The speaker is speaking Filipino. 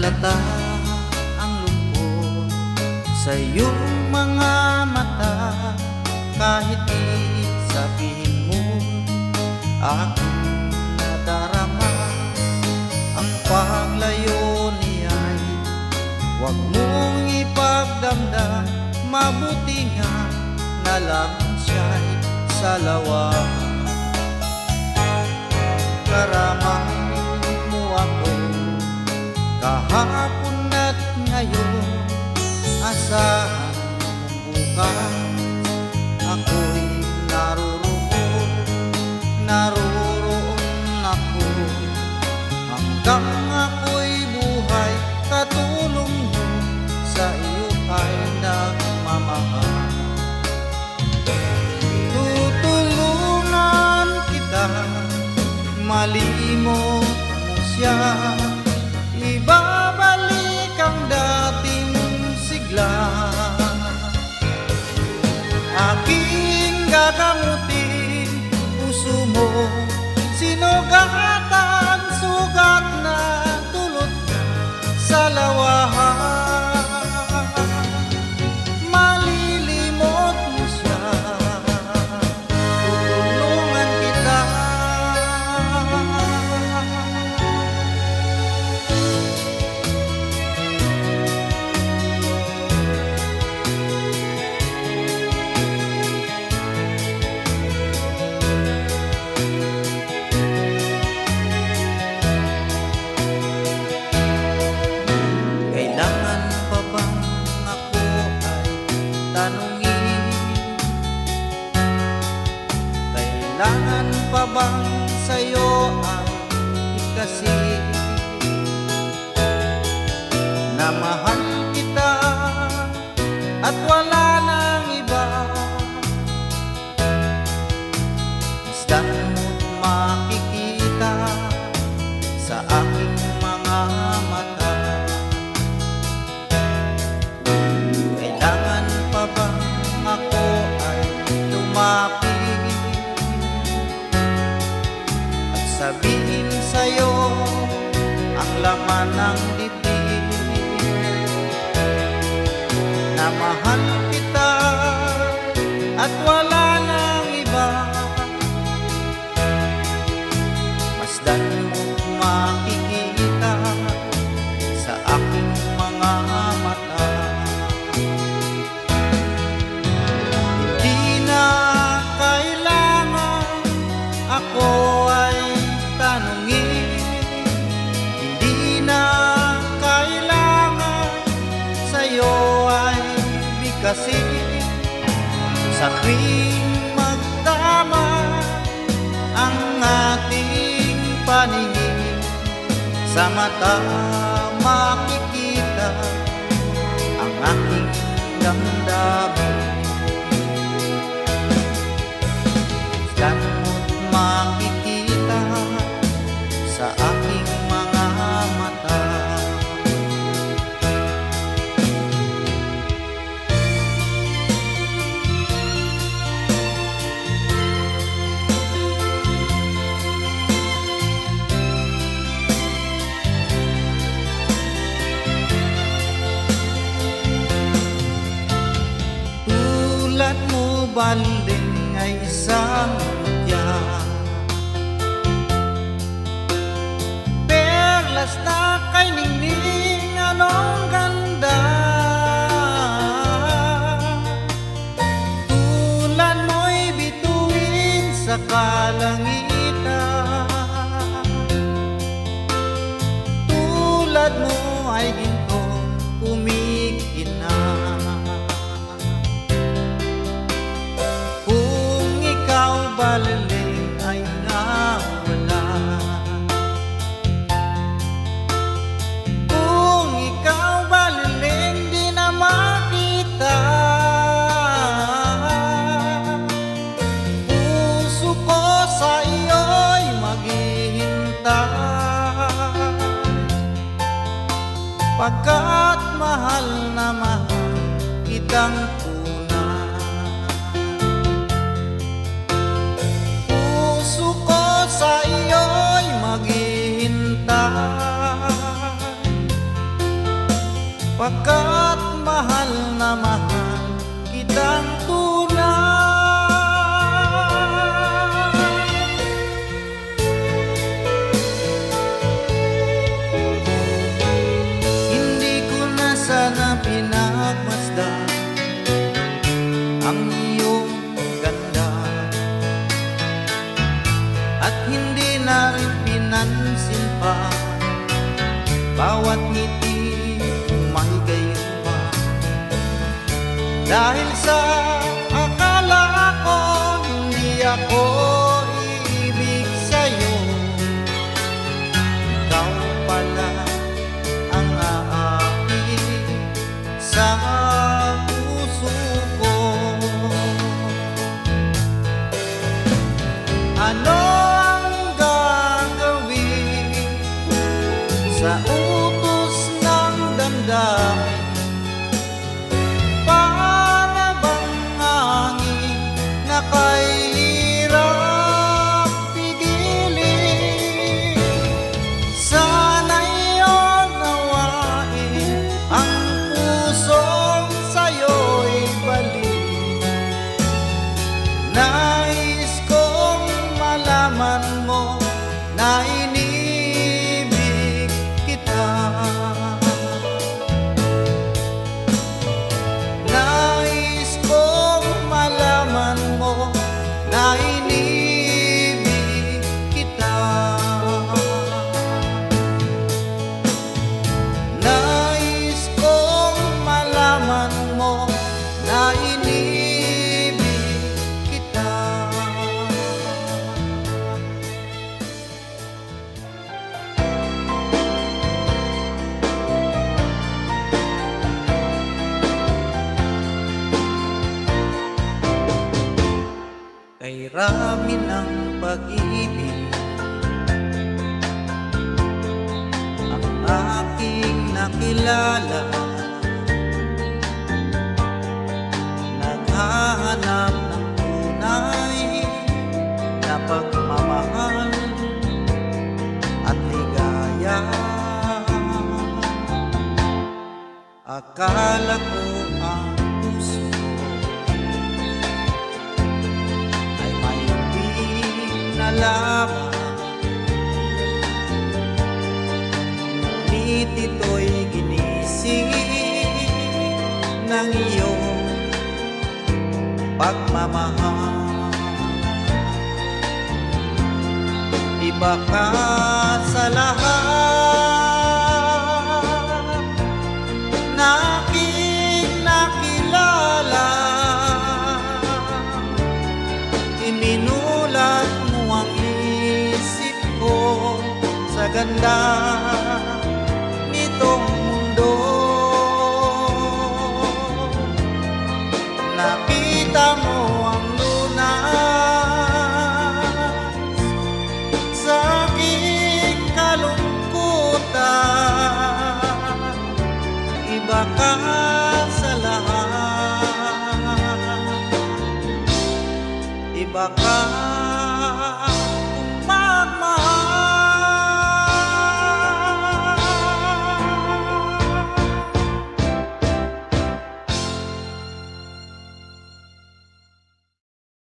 halata ang lungkot sa iyong mga mata. Kahit di sabihin mo, aking nadarama ang paglayo niya'y huwag mong ipagdamdam. Mabuti nga na lang siya'y salawahan. Karamay mo ako kahapon at ngayon. Asahan mong bukas ako'y naroon ako. Hanggang ako'y buhay, katulong mo sa iyo ay nagmamahal. Tutulungan kita, malimot mo siya, ibabalik ang dating sigla. Aking gagamutin puso mo, sinugatan, sugat na dulot sa lawahan. Malilimot mo siya, tutulungan kita. Kailangan pa bang ako ay tanungin? Kailangan pa bang sa'yo ay ikasin na mahal kita at wala nang iba? Masdan mo't makikita sa aking mga mata. Kailangan pa bang ako ay lumapit at sabihin sa'yo ang laman ng dibdib, na mahal kita at wala nang iba? Masdan mo't makikita sa aking mga mata. Hindi na kailangan ako ay tanungin, hindi na kailangan sa'yo ay bigkasin. Sa tuwing magtama ang ating paningin, sa mata makikita ang aking damdamin. Masdan mo't makikita sa aking mga mata. Tulad mo baling ay isang mutya, perlas na kay ningning, anong ganda. Tulad mo'y bituin sa kalangitan, tulad mo ay gintong kumikinang. Kung ikaw baliling ay nawala, pagkat mahal na mahal kitang tunay. Hindi ko na sana pinagmasdan ang iyong ganda, at hindi na rin pinansin pa bawat ngiti may gayuma. Dahil sa akala ko hindi ako iibig sa'yo, ikaw pala ang aakit sa puso ko. Ano ang gagawin sa utos ng damdamin? Para bang hangin na kahirap pigilin? Sana'y unawain ang pusong sa'yo'y balik. Nais kong malaman mo na inibig kita. Nais kong malaman mo na inibig kita. Nais kong malaman mo na inibig kita. Kay rami ng pag-ibig ang aking nakilala, naghahanap ng tunay na pagmamahal at ligaya. Akala ko ang puso ay may ibig na lamang, ngunit ito'y ginising ng iyong pagmamahal. Iba ka sa lahat na aking nakilala, iminulat mo ang isip ko sa ganda nitong mundo. Nakita mo ang lunas sa aking kalungkutan. Iba ka sa lahat, iba ka